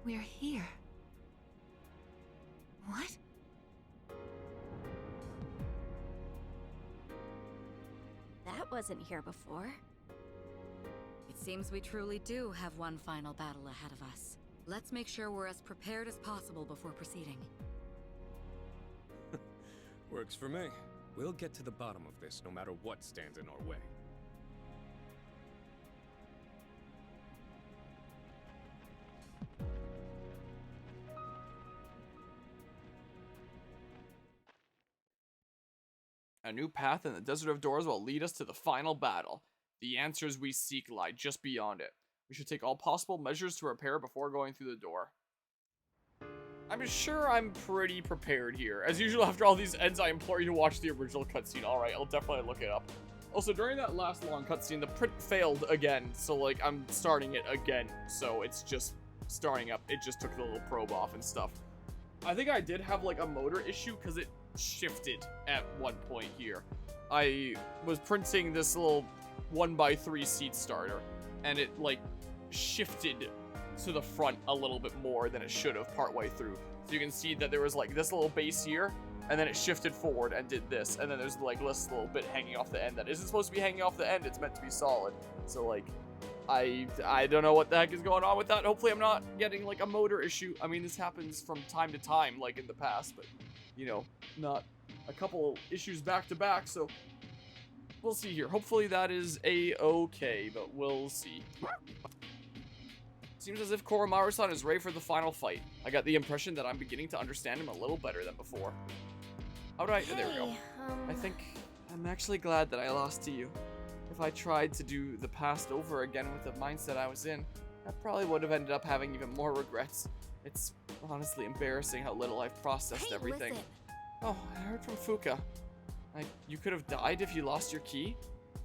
We're here. What? That wasn't here before. It seems we truly do have one final battle ahead of us. Let's make sure we're as prepared as possible before proceeding. Works for me. We'll get to the bottom of this no matter what stands in our way. A new path in the Desert of Doors will lead us to the final battle. The answers we seek lie just beyond it. We should take all possible measures to prepare before going through the door. I'm sure I'm pretty prepared here. As usual, after all these ends, I implore you to watch the original cutscene. Alright, I'll definitely look it up. Also, during that last long cutscene, the print failed again. So, like, I'm starting it again. So, it's just starting up. It just took the little probe off and stuff. I think I did have, like, a motor issue because it shifted at one point here. I was printing this little 1x3 seat starter, and it, like, shifted to the front a little bit more than it should have partway through. So you can see that there was like this little base here, and then it shifted forward and did this, and then there's like this little bit hanging off the end that isn't supposed to be hanging off the end. It's meant to be solid. So like, I don't know what the heck is going on with that. Hopefully I'm not getting like a motor issue. I mean, this happens from time to time, like in the past, but you know, not a couple issues back to back. So we'll see here. Hopefully that is a-okay, but we'll see. Seems as if Koromaru-san is ready for the final fight. I got the impression that I'm beginning to understand him a little better than before. How do I... Hey, there we go. I think I'm actually glad that I lost to you. If I tried to do the past over again with the mindset I was in, I probably would have ended up having even more regrets. It's honestly embarrassing how little I've processed everything. Listen. Oh, I heard from Fuka. You could have died if you lost your key?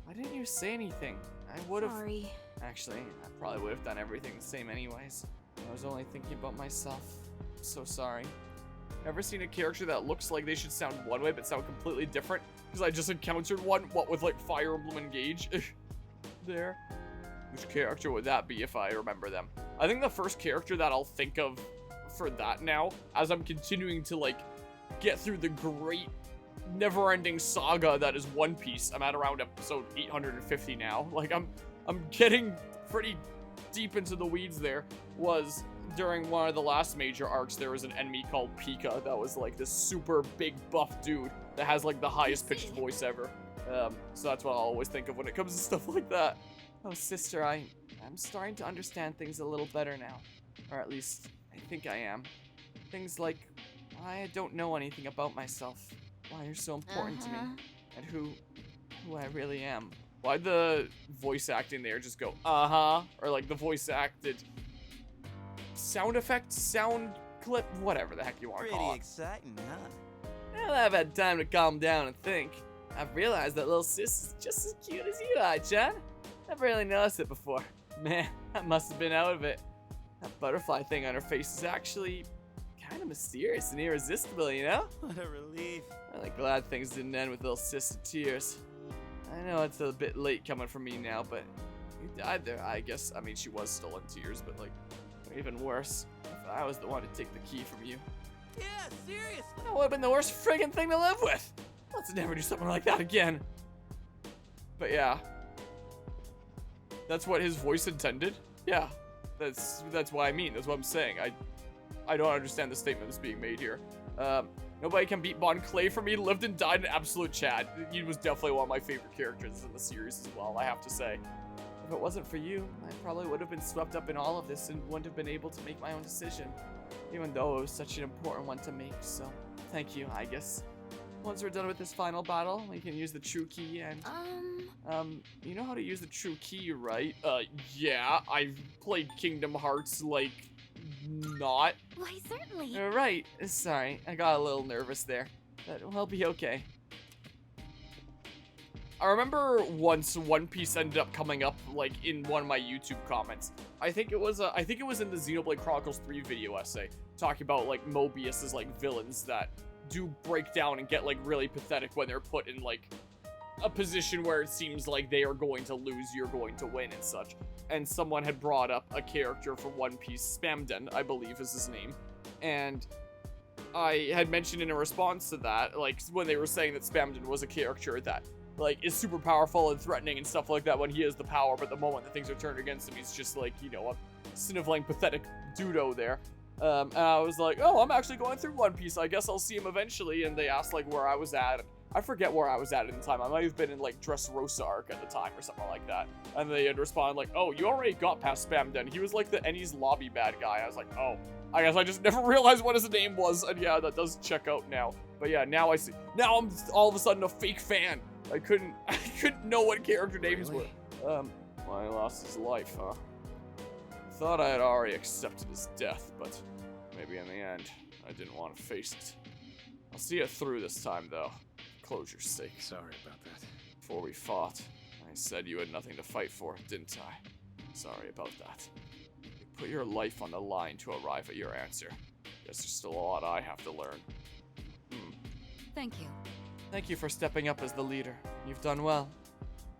Why didn't you say anything? I would have... Sorry. Actually, I probably would have done everything the same anyways. I was only thinking about myself. I'm so sorry. Ever seen a character that looks like they should sound one way but sound completely different? Because I just encountered one, what with like Fire Emblem Engage there. Which character would that be if I remember them? I think the first character that I'll think of for that now, as I'm continuing to like get through the great never-ending saga that is One Piece. I'm at around episode 850 now. Like I'm getting pretty deep into the weeds there. Was during one of the last major arcs, there was an enemy called Pika that was like this super big buff dude that has like the highest pitched voice ever. So that's what I'll always think of when it comes to stuff like that. Oh, sister, I'm starting to understand things a little better now. Or at least, I think I am. Things like, I don't know anything about myself. Why you're so important to me. And who I really am. Why'd the voice acting there just go, or like the voice acted sound effect, sound clip, whatever the heck you want to call it. Pretty exciting, huh? Now that I've had time to calm down and think, I've realized that little sis is just as cute as you are, John. Never really noticed it before. Man, I must have been out of it. That butterfly thing on her face is actually kind of mysterious and irresistible, you know? What a relief. Really glad things didn't end with little sis in tears. I know it's a bit late coming from me now, but you died there, I guess. I mean, she was still in tears, but like, even worse, if I was the one to take the key from you. Yeah, seriously. That would have been the worst friggin' thing to live with. Let's never do something like that again. But yeah. That's what his voice intended? Yeah. That's what I mean. That's what I'm saying. I don't understand the statement that's being made here. Nobody can beat Bon Clay for me. Lived and died in absolute Chad. He was definitely one of my favorite characters in the series as well, I have to say. If it wasn't for you, I probably would have been swept up in all of this and wouldn't have been able to make my own decision. Even though it was such an important one to make, so thank you, I guess. Once we're done with this final battle, we can use the true key and... you know how to use the true key, right? Yeah, I've played Kingdom Hearts, like, not. Why, certainly. Right, sorry, I got a little nervous there, but we'll be okay. I remember once One Piece ended up coming up, like, in one of my YouTube comments. I think it was in the Xenoblade Chronicles 3 video essay, talking about, like, Mobius's, like, villains that do break down and get, like, really pathetic when they're put in, like, a position where it seems like they are going to lose, you're going to win and such. And someone had brought up a character from One Piece, Spamden, I believe is his name. And I had mentioned in a response to that, like, when they were saying that Spamden was a character that, like, is super powerful and threatening and stuff like that when he has the power, but the moment that things are turned against him, he's just like, you know, a sniveling, pathetic dudo there. And I was like, oh, I'm actually going through One Piece. I guess I'll see him eventually. And they asked, like, where I was at. I forget where I was at the time. I might have been in, like, Dressrosa arc at the time or something like that. And they had responded, like, oh, you already got past Spamden. He was, like, the Ennie's lobby bad guy. I was like, oh, I guess I just never realized what his name was. And yeah, that does check out now. But yeah, now I see. Now I'm all of a sudden a fake fan. I couldn't know what character names were. Well, he lost his life, huh? Thought I had already accepted his death, but maybe in the end, I didn't want to face it. I'll see it through this time, though. Closure's sake. Sorry about that. Before we fought, I said you had nothing to fight for, didn't I? Sorry about that. You put your life on the line to arrive at your answer. Guess there's still a lot I have to learn. Thank you. Thank you for stepping up as the leader. You've done well.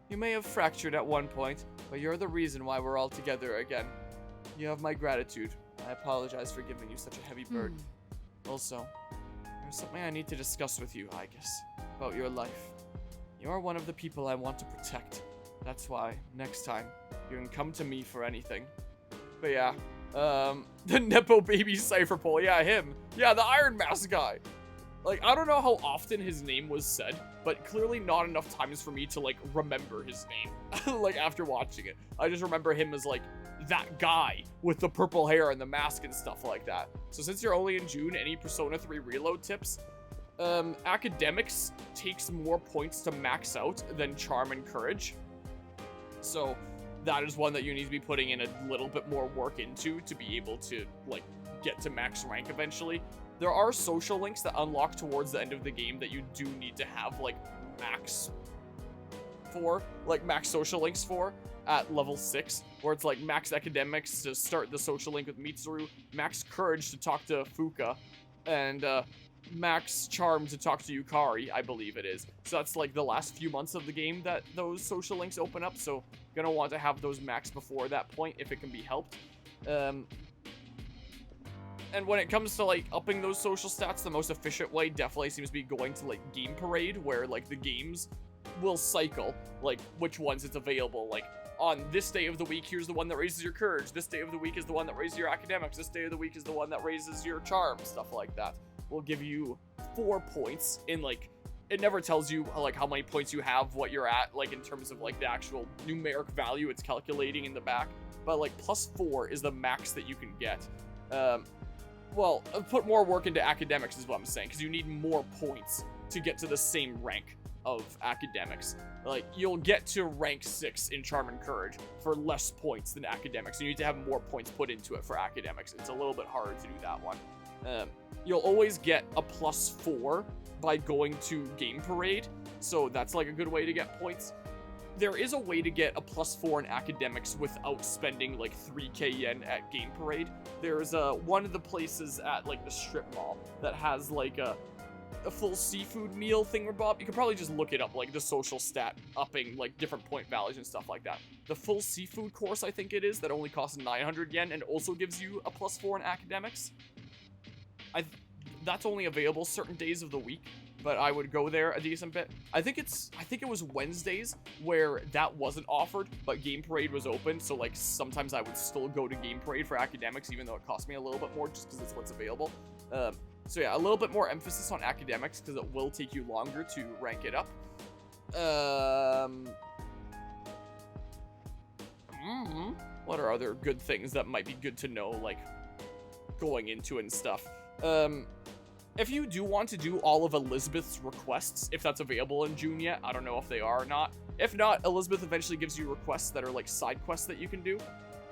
You may have fractured at one point, but you're the reason why we're all together again. You have my gratitude. I apologize for giving you such a heavy burden. Also, there's something I need to discuss with you, Aigis, about your life. You are one of the people I want to protect. That's why, next time, you can come to me for anything. But yeah, the Nepo baby Cypherpole, yeah, him. Yeah, the Iron Mask guy. Like, I don't know how often his name was said, but clearly not enough times for me to, like, remember his name, like, after watching it. I just remember him as, like, that guy with the purple hair and the mask and stuff like that. So since you're only in June, any Persona 3 reload tips? Academics takes more points to max out than Charm and Courage. So that is one that you need to be putting in a little bit more work into to be able to, like, get to max rank eventually. There are social links that unlock towards the end of the game that you do need to have, like, max social links for at level 6, where it's like max academics to start the social link with Mitsuru, max courage to talk to Fuka, and max charm to talk to Yukari, I believe it is. So that's like the last few months of the game that those social links open up, so gonna want to have those max before that point if it can be helped. And when it comes to, like, upping those social stats, the most efficient way definitely seems to be going to, like, Game Parade, where, like, the games will cycle, like, which ones it's available. Like, on this day of the week, here's the one that raises your courage. This day of the week is the one that raises your academics. This day of the week is the one that raises your charm, stuff like that. Will give you 4 points in, like, it never tells you, like, how many points you have, what you're at, like, in terms of, like, the actual numeric value it's calculating in the back. But, like, +4 is the max that you can get. Well, put more work into academics is what I'm saying, because you need more points to get to the same rank of academics. Like, you'll get to rank 6 in Charm and Courage for less points than academics. You need to have more points put into it for academics. It's a little bit harder to do that one. You'll always get a +4 by going to Game Parade, so that's like a good way to get points. There is a way to get a +4 in academics without spending like 3k yen at Game Parade. There's one of the places at like the strip mall that has like a full seafood meal thingamabob. You could probably just look it up, like the social stat upping, like different point values and stuff like that. The full seafood course, I think it is, that only costs 900 yen and also gives you a +4 in academics. That's only available certain days of the week, but I would go there a decent bit. I think it was Wednesdays where that wasn't offered, but Game Parade was open, so like sometimes I would still go to Game Parade for academics, even though it cost me a little bit more just because it's what's available. So yeah, a little bit more emphasis on academics because it will take you longer to rank it up. What are other good things that might be good to know, like going into and stuff? If you do want to do all of Elizabeth's requests, if that's available in June yet, I don't know if they are or not. If not, Elizabeth eventually gives you requests that are like side quests that you can do.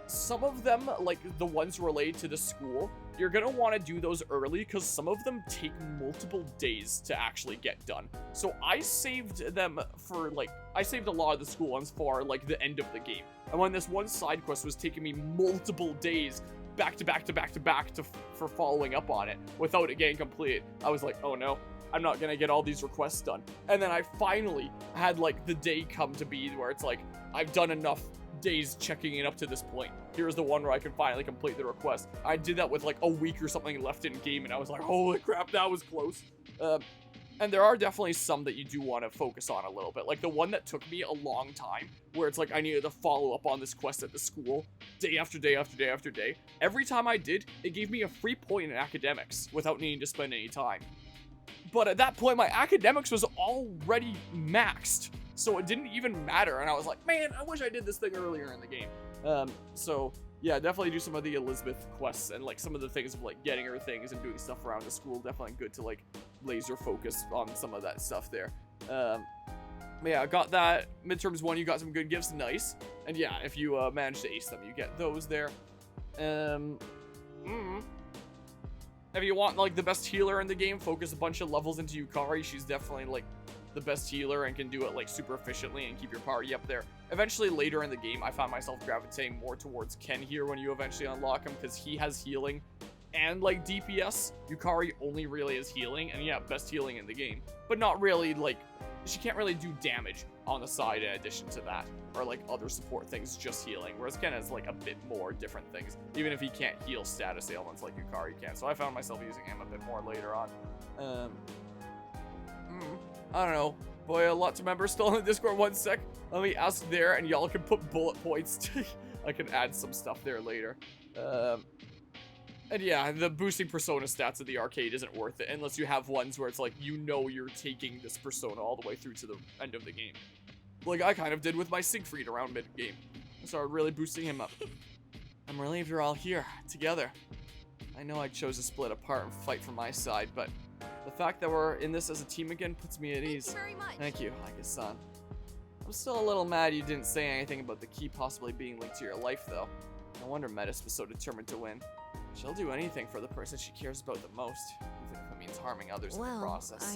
Some of them, like the ones related to the school, you're gonna want to do those early because some of them take multiple days to actually get done. So I saved them for I saved a lot of the school ones for like the end of the game. And when this one side quest was taking me multiple days back to back for following up on it without it getting completed, I was like, oh no, I'm not gonna get all these requests done. And then I finally had like the day come to be where it's like, I've done enough days checking it up to this point. Here's the one where I can finally complete the request. I did that with like a week or something left in game, and I was like, holy crap, that was close. And there are definitely some that you do want to focus on a little bit. Like the one that took me a long time, where it's like I needed to follow up on this quest at the school day after day after day after day. Every time I did, it gave me a free point in academics without needing to spend any time. But at that point, my academics was already maxed, so it didn't even matter. And I was like, man, I wish I did this thing earlier in the game. So yeah, definitely do some of the Elizabeth quests and like some of the things of like getting her things and doing stuff around the school. Definitely good to like laser focus on some of that stuff there. But yeah, I got that. Midterms 1, you got some good gifts, nice. And yeah, if you manage to ace them, you get those there. If you want like the best healer in the game, focus a bunch of levels into Yukari. She's definitely like the best healer and can do it like super efficiently and keep your party up there. Eventually later in the game, I found myself gravitating more towards Ken here when you eventually unlock him, because he has healing and like DPS. Yukari only really is healing, and yeah, best healing in the game, but not really like, she can't really do damage on the side in addition to that, or like other support things, just healing, whereas Ken has like a bit more different things, even if he can't heal status ailments like Yukari can. So I found myself using him a bit more later on. I don't know. Boy, a lot to remember. Still in the Discord, 1 sec. Let me ask there, and y'all can put bullet points. I can add some stuff there later. And yeah, the boosting persona stats at the arcade isn't worth it unless you have ones where it's like, you know you're taking this persona all the way through to the end of the game. Like I kind of did with my Siegfried around mid-game. I started really boosting him up. I'm relieved you're all here, together. I know I chose to split apart and fight for my side, but the fact that we're in this as a team again puts me at ease. Thank you very much. Thank you, Aigis-san. I'm still a little mad you didn't say anything about the key possibly being linked to your life, though. No wonder Metis was so determined to win. She'll do anything for the person she cares about the most, even if it means harming others in the process.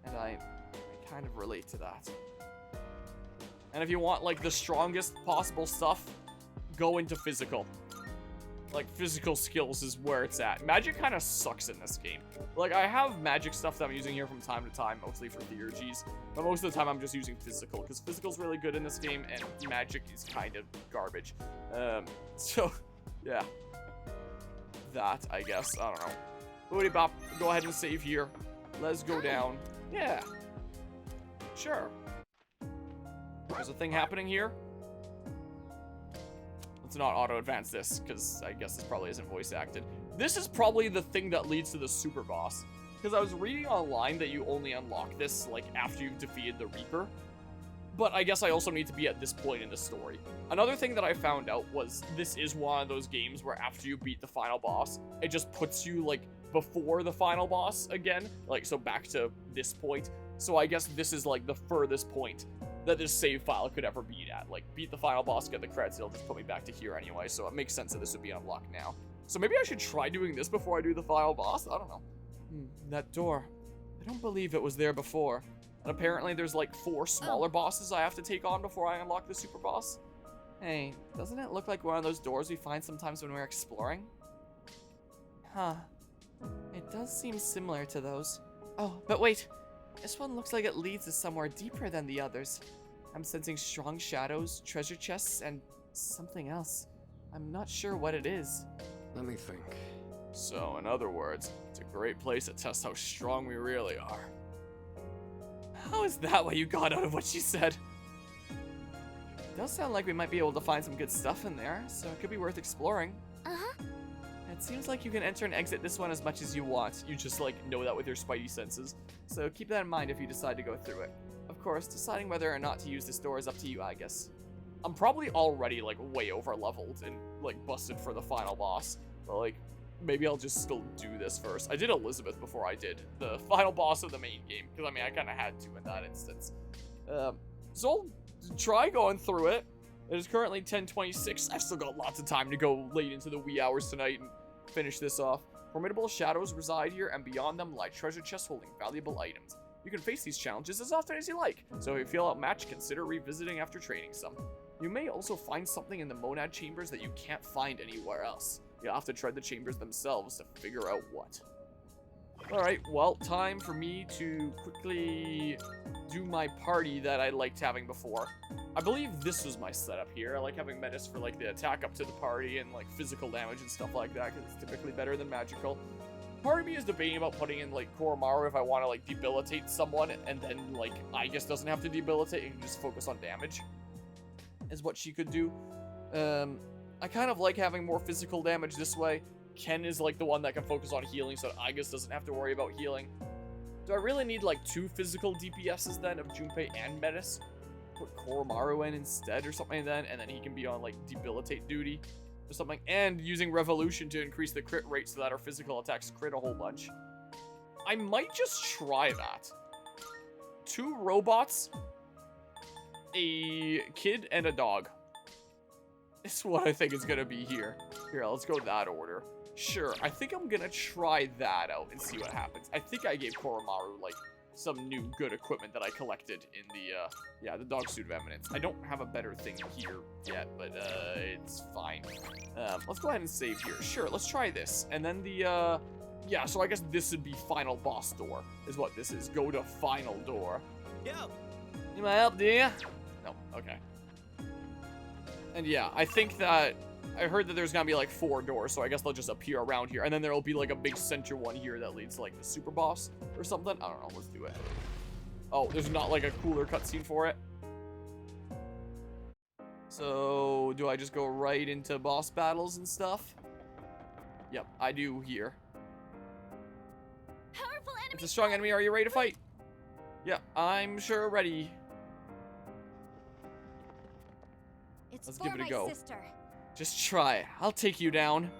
And I kind of relate to that. And if you want, like, the strongest possible stuff, go into physical. Like, physical skills is where it's at. Magic kind of sucks in this game. Like, I have magic stuff that I'm using here from time to time, mostly for theurgies. But most of the time, I'm just using physical, because physical's really good in this game, and magic is kind of garbage. So, yeah. That, I guess. I don't know. Boody bop. Go ahead and save here. Let's go down. Yeah. Sure. There's a thing happening here. Let's not auto-advance this, because I guess this probably isn't voice acted. This is probably the thing that leads to the super boss. Because I was reading online that you only unlock this, like, after you've defeated the Reaper. But I guess I also need to be at this point in the story. Another thing that I found out was this is one of those games where after you beat the final boss, it just puts you, like, before the final boss again. Like, so back to this point. So I guess this is, like, the furthest point that this save file could ever beat at. Like, beat the final boss, get the credits, it'll just put me back to here anyway, so it makes sense that this would be unlocked now. So maybe I should try doing this before I do the final boss? I don't know. That door. I don't believe it was there before. And apparently there's like 4 smaller bosses I have to take on before I unlock the super boss. Hey, doesn't it look like one of those doors we find sometimes when we're exploring? Huh. It does seem similar to those. Oh, but wait. This one looks like it leads to somewhere deeper than the others. I'm sensing strong shadows, treasure chests, and something else. I'm not sure what it is. Let me think. So, in other words, it's a great place to test how strong we really are. How is that what you got out of what she said? It does sound like we might be able to find some good stuff in there, so it could be worth exploring. Uh-huh. It seems like you can enter and exit this one as much as you want. You just, like, know that with your spidey senses. So keep that in mind if you decide to go through it. Of course, deciding whether or not to use this door is up to you, I guess. I'm probably already, like, way over-leveled and, like, busted for the final boss. But, like, maybe I'll just still do this first. I did Elizabeth before I did the final boss of the main game. Because, I mean, I kind of had to in that instance. So I'll try going through it. It is currently 10:26. I've still got lots of time to go late into the wee hours tonight and finish this off. Formidable shadows reside here, and beyond them lie treasure chests holding valuable items. You can face these challenges as often as you like, so if you feel outmatched, consider revisiting after training some. You may also find something in the monad chambers that you can't find anywhere else. You'll have to tread the chambers themselves to figure out what. Alright, well, time for me to quickly do my party that I liked having before. I believe this was my setup here. I like having Menace for, like, the attack up to the party and, like, physical damage and stuff like that, because it's typically better than magical. Part of me is debating about putting in, like, Koromaru if I want to, like, debilitate someone, and then, like, Aigis doesn't have to debilitate and can just focus on damage, is what she could do. I kind of like having more physical damage this way. Ken is, like, the one that can focus on healing, so that Aigis doesn't have to worry about healing. Do I really need, like, 2 physical DPSs, then, of Junpei and Menace? Put Koromaru in instead or something then, and then he can be on, like, debilitate duty or something. And using Revolution to increase the crit rate so that our physical attacks crit a whole bunch. I might just try that. 2 robots, a kid, and a dog. It's what I think is gonna be here. Here, let's go that order. Sure, I think I'm gonna try that out and see what happens. I think I gave Koromaru, like, some new good equipment that I collected in the, the Dog Suit of Eminence. I don't have a better thing here yet, but, it's fine. Let's go ahead and save here. Sure, let's try this. And then the, yeah, so I guess this would be final boss door, is what this is. Go to final door. Yo. Need my help, do you? No, okay. And yeah, I think that I heard that there's gonna be like 4 doors, so I guess they'll just appear around here. And then there'll be like a big center one here that leads to like the super boss or something. I don't know, let's do it. Oh, there's not like a cooler cutscene for it. So, do I just go right into boss battles and stuff? Yep, I do here. Powerful enemy. It's a strong enemy, are you ready to fight? Yep, I'm sure ready. It's Let's for give it a my go. sister. Just try it. I'll take you down.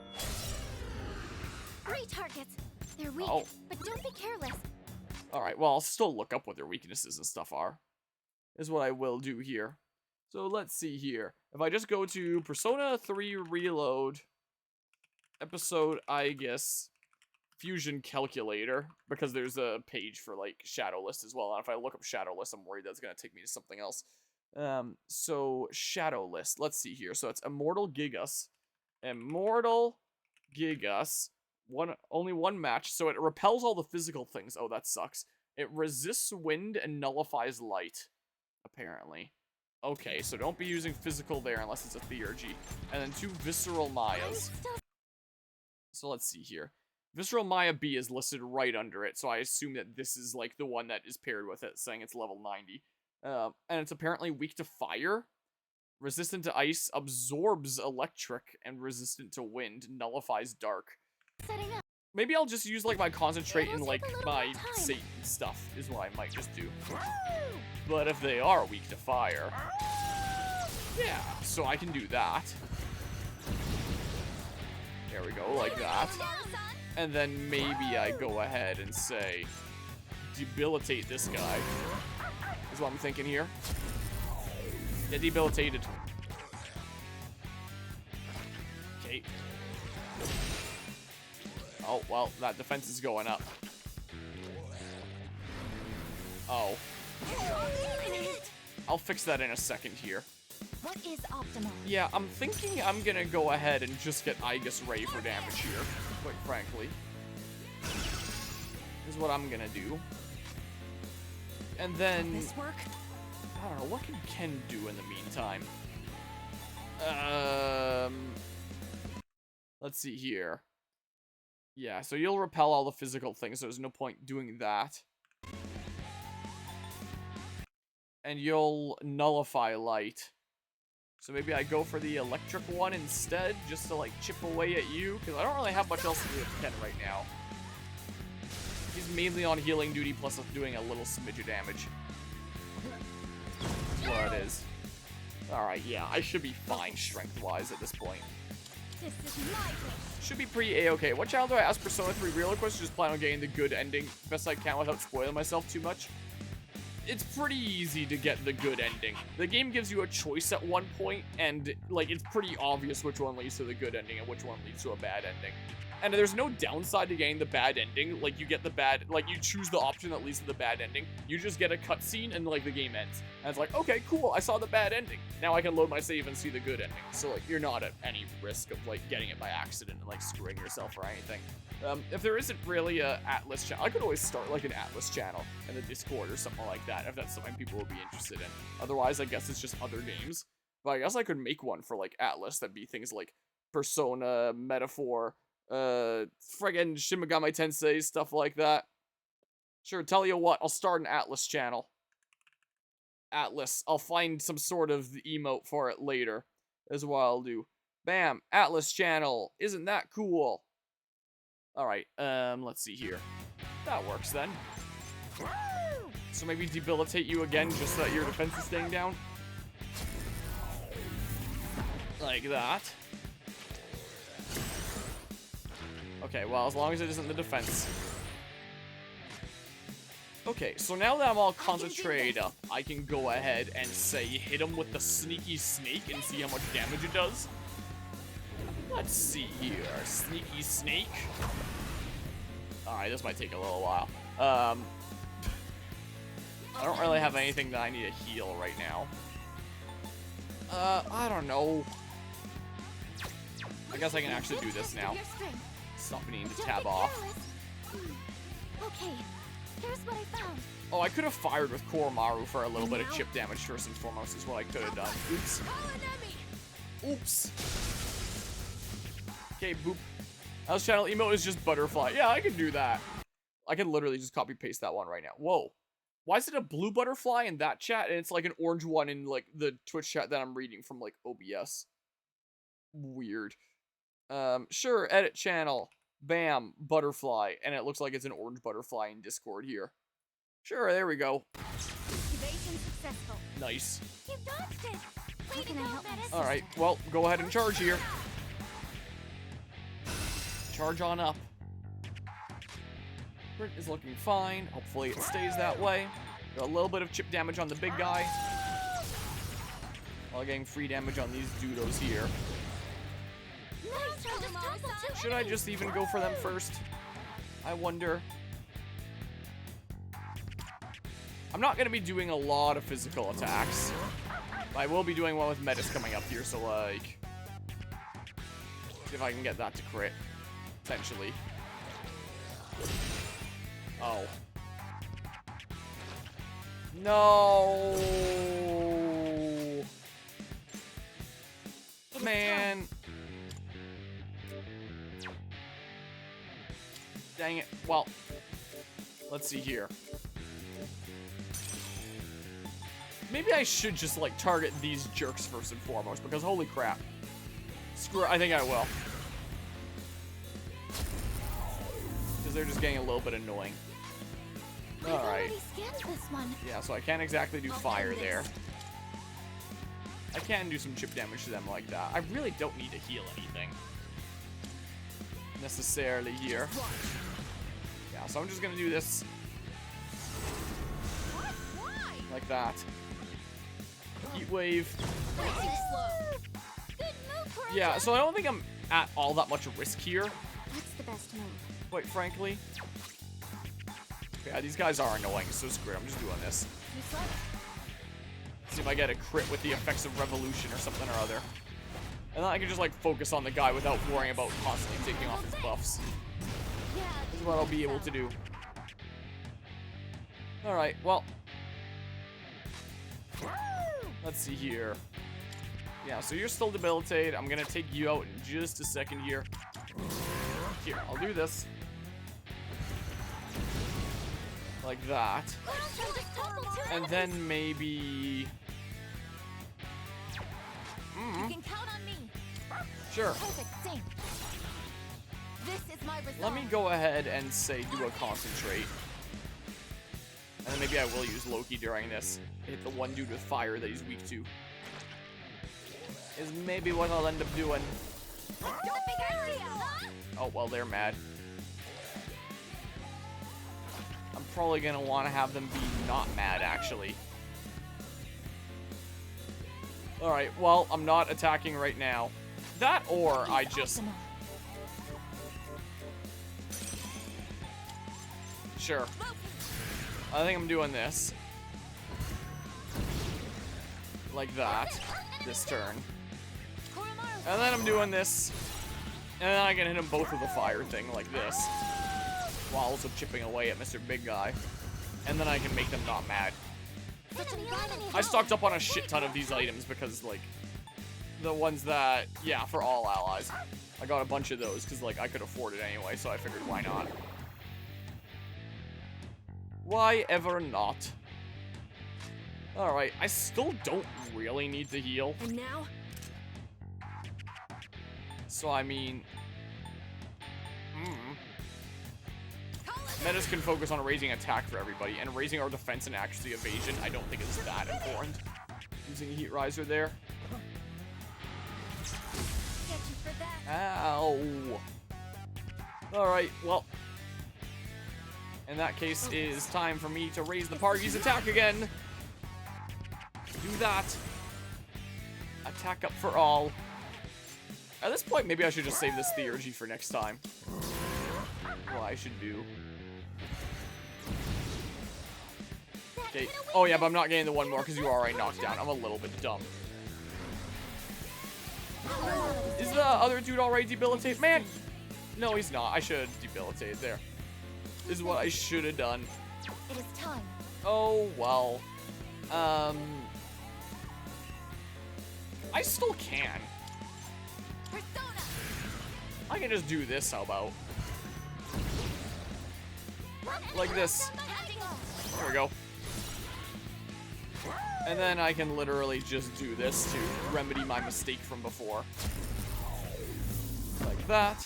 3 targets. They're weak, Oh. but don't be careless. Alright, well, I'll still look up what their weaknesses and stuff are. Is what I will do here. So let's see here. If I just go to Persona 3 Reload, episode Aigis, Fusion Calculator, because there's a page for, like, Shadowless as well. And if I look up Shadowless, I'm worried that's going to take me to something else. So Shadowless, let's see here. So it's Immortal Gigas. Immortal Gigas. Only one match, so it repels all the physical things. Oh, that sucks. It resists wind and nullifies light, apparently. Okay, so don't be using physical there unless it's a Theurgy. And then 2 Visceral Mayas. So let's see here. Visceral Maya B is listed right under it, so I assume that this is like the one that is paired with it, saying it's level 90. And it's apparently weak to fire, resistant to ice, absorbs electric, and resistant to wind, nullifies dark. Setting up. Maybe I'll just use like my concentrate and It'll like take a little my more time. Satan stuff is what I might just do. But if they are weak to fire, yeah, so I can do that. There we go, like that. And then maybe I go ahead and say, debilitate this guy. Is what I'm thinking here. Get debilitated. Okay. Oh, well, that defense is going up. Oh. I'll fix that in a second here. What is optimal? Yeah, I'm thinking I'm gonna go ahead and just get Aigis ready for damage here, quite frankly. Is what I'm gonna do. And then, This work? I don't know, what can Ken do in the meantime? Let's see here. Yeah, so you'll repel all the physical things, so there's no point doing that. And you'll nullify light. So maybe I go for the electric one instead, just to like chip away at you, because I don't really have much else to do with Ken right now. He's mainly on healing duty, plus doing a little smidge of damage. That's what it is. Alright, yeah, I should be fine strength-wise at this point. This is my way. Should be pretty A-okay. What channel do I ask Persona 3 Real Quest? Just plan on getting the good ending best I can without spoiling myself too much. It's pretty easy to get the good ending. The game gives you a choice at one point, and like it's pretty obvious which one leads to the good ending and which one leads to a bad ending. And there's no downside to getting the bad ending. Like, you get the bad, like, you choose the option that leads to the bad ending. You just get a cutscene and, like, the game ends. And it's like, okay, cool, I saw the bad ending. Now I can load my save and see the good ending. So, like, you're not at any risk of, like, getting it by accident and, like, screwing yourself or anything. If there isn't really a Atlus channel, I could always start, like, an Atlus channel in the Discord or something like that, if that's something people would be interested in. Otherwise, I guess it's just other games. But I guess I could make one for, like, Atlus that'd be things like Persona, Metaphor, friggin' Shin Megami Tensei, stuff like that. Sure, tell you what, I'll start an Atlus channel. Atlus. I'll find some sort of emote for it later, is what I'll do. Bam, Atlus channel. Isn't that cool? Alright, let's see here. That works then. So maybe debilitate you again just so that your defense is staying down. Like that. Okay, well, as long as it isn't the defense. Okay, so now that I'm all concentrated up, I can go ahead and say hit him with the sneaky snake and see how much damage it does. Let's see here. Sneaky snake. Alright, this might take a little while. I don't really have anything that I need to heal right now. I don't know. I guess I can actually do this now. Stop needing to tab off. Okay, here's what I found. Oh, I could have fired with Koromaru for a little bit of chip damage first and foremost is what I could have done. Oops. Oops. Okay, boop. House channel emote is just butterfly. Yeah, I can do that. I can literally just copy paste that one right now. Whoa. Why is it a blue butterfly in that chat and it's like an orange one in like the Twitch chat that I'm reading from like OBS? Weird. Sure, edit channel. Bam, butterfly. And it looks like it's an orange butterfly in Discord here. Sure, there we go. Evasion successful. Nice. You dodged it. Way to go, Metis. Alright, well, go ahead and charge here. Charge on up. Crit is looking fine. Hopefully it stays that way. Got a little bit of chip damage on the big guy. While getting free damage on these doodles here. Should I just even go for them first? I wonder. I'm not going to be doing a lot of physical attacks. But I will be doing one with Metis coming up here, so like... see if I can get that to crit. Potentially. Oh. No! Man. Dang it. Well, let's see here. Maybe I should just, like, target these jerks first and foremost, because holy crap. Screw it, I think I will. Because they're just getting a little bit annoying. Alright. Yeah, so I can't exactly do fire there. I can do some chip damage to them like that. I really don't need to heal anything. Necessarily here. Yeah, so I'm just gonna do this. Like that. Heat wave. Yeah, so I don't think I'm at all that much risk here. What's the best move? Quite frankly. Yeah, these guys are annoying, so screw it. I'm just doing this. See if I get a crit with the effects of Revolution or something or other. And then I can just, like, focus on the guy without worrying about constantly taking off his buffs. This is what I'll be able to do. Alright, well. Let's see here. Yeah, so you're still debilitated. I'm gonna take you out in just a second here. Here, I'll do this. Like that. And then maybe... You can count on me. Sure. Perfect sync. This is my resolve. Let me go ahead and say do a concentrate. And then maybe I will use Loki during this. Hit the one dude with fire that he's weak to. Is maybe what I'll end up doing. Oh, well, they're mad. I'm probably gonna want to have them be not mad, actually. Alright, well, I'm not attacking right now. That or I just... Sure. I think I'm doing this. Like that. This turn. And then I'm doing this. And then I can hit him both with a fire thing like this. While also chipping away at Mr. Big Guy. And then I can make them not mad. I stocked up on a shit ton of these items because, like, the ones that, yeah, for all allies. I got a bunch of those because, like, I could afford it anyway, so I figured why not. Why ever not? Alright, I still don't really need to heal. And now? So, I mean... Metas can focus on raising attack for everybody, and raising our defense and accuracy evasion I don't think is that important. Using a heat riser there. Get you for that. Ow. Alright, well. In that case, it is time for me to raise the party's attack again. Do that. Attack up for all. At this point, maybe I should just save this theurgy for next time. What I should do. Okay. Oh yeah, but I'm not getting the one more because you are already knocked down. I'm a little bit dumb. Is the other dude already debilitated? Man! No, he's not. I should have debilitated there. This is what I should have done. It is time. Oh, well. I still can. Persona. I can just do this, how about? Like this. There we go. And then I can literally just do this to remedy my mistake from before. Like that.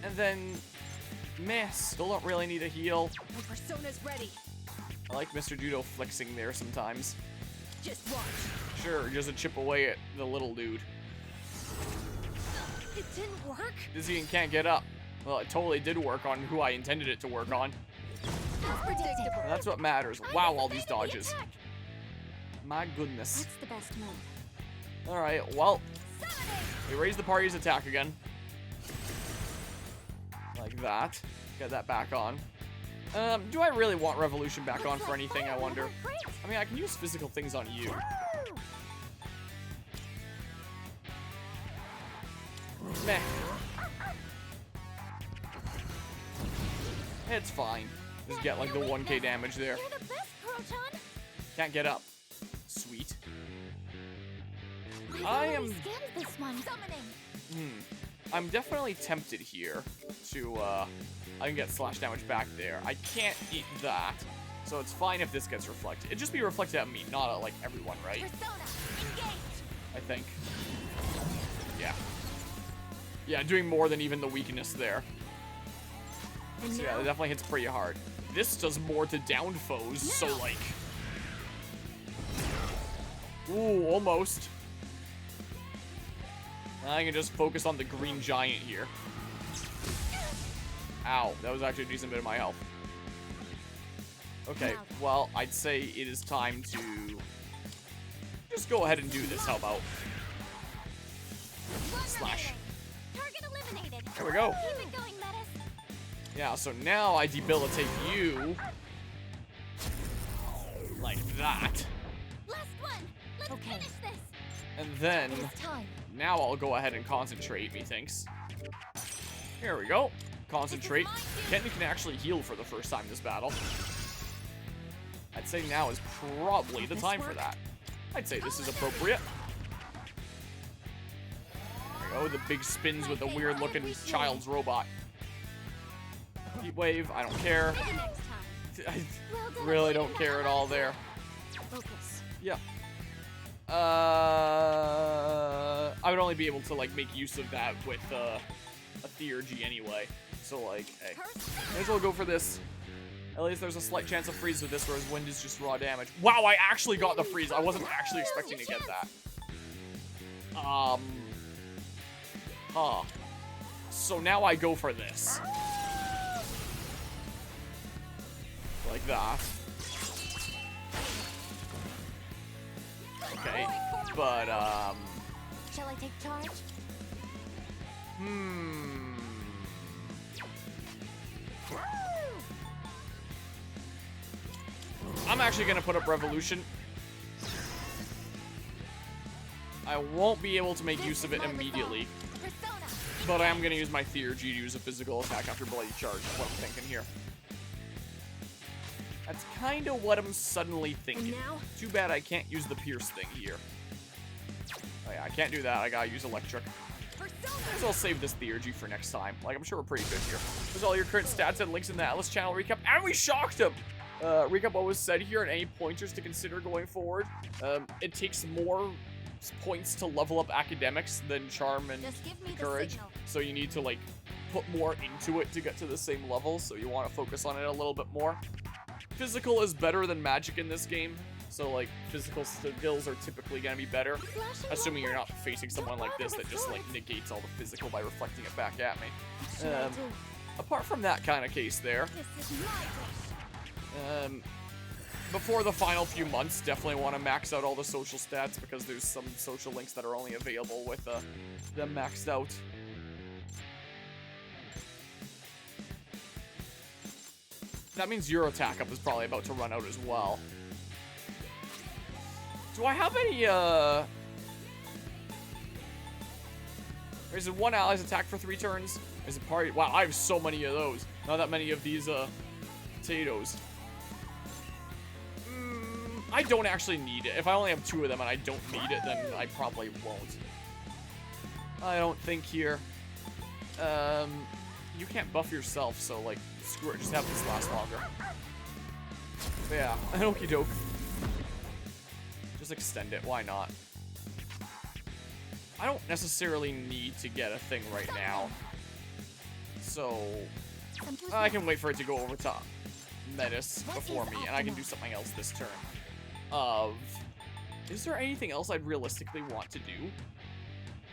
And then, meh, still don't really need a heal. My persona's ready. I like Mr. Judo flexing there sometimes. Just watch. Sure, just a chip away at the little dude. It didn't work. Dizzy and can't get up. Well, it totally did work on who I intended it to work on. As predicted. And that's what matters. Wow, all these dodges. My goodness. What's the best move? Alright, well, we raise the party's attack again. Like that. Get that back on. Do I really want Revolution back on for anything, I wonder? I mean, I can use physical things on you. Meh. It's fine. Just get like the 1k damage there. You're the best, Proton. Can't get up. Sweet. I've I already am... scanned this one. Summoning. I'm definitely tempted here to, I can get slash damage back there. I can't eat that, so it's fine if this gets reflected. It'd just be reflected at me, not at, like, everyone, right? Persona. Engage. I think. Yeah. Yeah, doing more than even the weakness there. And So yeah, now? it definitely hits pretty hard. This does more to down foes, so, like... Ooh, almost. I can just focus on the green giant here. Ow, that was actually a decent bit of my health. Okay, well, I'd say it is time to just go ahead and do this. How about? Slash. Target eliminated. There we go. Keep it going, Metis. Yeah, so now I debilitate you. Like that. Last one. Let's finish this. And then, It is time. now I'll go ahead and concentrate, methinks. Here we go. Concentrate. Kenton can actually heal for the first time this battle. I'd say now is probably the time for that. I'd say this is appropriate. There we go, the big spins with the weird looking child's robot. Heat wave, I don't care. Maybe next time. I really don't care at all there. Focus. Yeah. I would only be able to like make use of that with a theurgy anyway. So like, hey, may as well go for this. At least there's a slight chance of freeze with this, whereas wind is just raw damage. Wow, I actually got the freeze. I wasn't actually expecting to get that. So now I go for this. Like that. Okay, but, Shall I take charge? I'm actually going to put up Revolution. I won't be able to make use of it immediately, but I am going to use my Theurgy to use a physical attack after Bloody Charge. That's what I'm thinking here. That's kind of what I'm suddenly thinking. Too bad I can't use the Pierce thing here. Oh yeah, I can't do that. I gotta use Electric. Might as well save this Theurgy for next time. Like, I'm sure we're pretty good here. There's all your current stats and links in the Atlus channel recap, and we shocked him! Recap what was said here and any pointers to consider going forward. It takes more points to level up academics than charm and courage, so you need to like put more into it to get to the same level, so you want to focus on it a little bit more. Physical is better than magic in this game, so like physical skills are typically going to be better, assuming you're not facing someone like this that just like negates all the physical by reflecting it back at me. Apart from that kind of case there, before the final few months, definitely want to max out all the social stats because there's some social links that are only available with them maxed out. That means your attack up is probably about to run out as well. Do I have any, is it one ally's attack for 3 turns? Is it party? Wow, I have so many of those. Not that many of these, potatoes. I don't actually need it. If I only have 2 of them and I don't need it, then I probably won't. I don't think here. You can't buff yourself, so, like, screw it. Just have this last longer. But yeah, okie doke. Just extend it. Why not? I don't necessarily need to get a thing right now. So, I can wait for it to go over to Metis before me, and I can do something else this turn. Is there anything else I'd realistically want to do?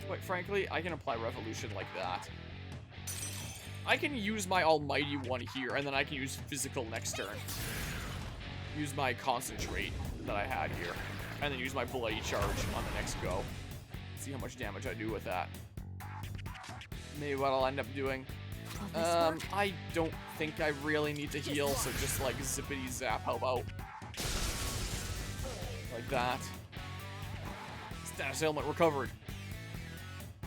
Quite frankly, I can apply Revolution like that. I can use my almighty one here, and then I can use physical next turn. Use my concentrate that I had here, and then use my bloody charge on the next go. See how much damage I do with that. Maybe what I'll end up doing. I don't think I really need to heal, so just like zippity zap, how about? Like that. Status ailment recovered.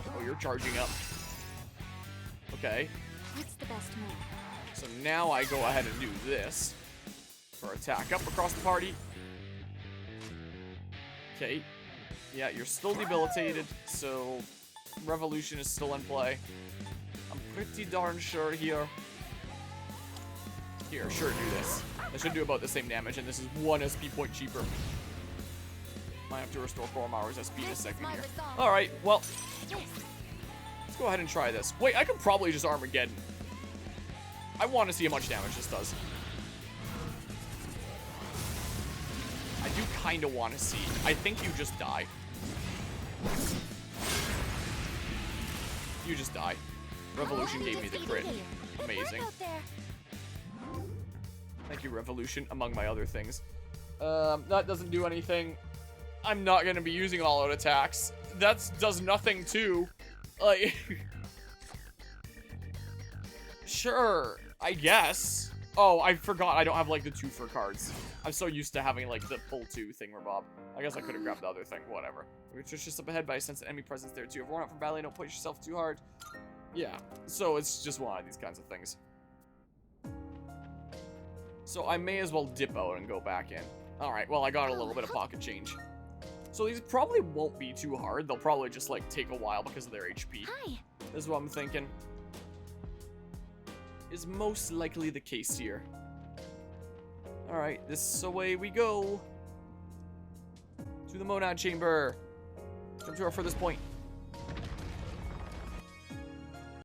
Oh, you're charging up. Okay. What's the best move? So now I go ahead and do this for attack up across the party. Okay. Yeah, you're still debilitated, so Revolution is still in play. I'm pretty darn sure here. Here, sure, do this. I should do about the same damage, and this is 1 SP point cheaper. Might have to restore 4 hours SP in a second here. Alright, well, let's go ahead and try this. Wait, I could probably just Armageddon. I want to see how much damage this does. I do kind of want to see. I think you just die. You just die. Revolution gave me the crit. Amazing. Thank you, Revolution, among my other things. That doesn't do anything. I'm not going to be using all-out attacks. That does nothing, too. Like... Sure, I guess. Oh, I forgot I don't have, like, the 2-for cards. I'm so used to having, like, the full 2 thingamabob. I guess I could have grabbed the other thing, whatever. Which is just up ahead, but I sense an enemy presence there, too. If we're not from Valley, don't push yourself too hard. Yeah, so it's just one of these kinds of things. So I may as well dip out and go back in. Alright, well, I got a little bit of pocket change. So these probably won't be too hard. They'll probably just, like, take a while because of their HP. Hi. This is what I'm thinking. Is most likely the case here. Alright, this away we go. To the Monad Chamber. Come to our furthest point.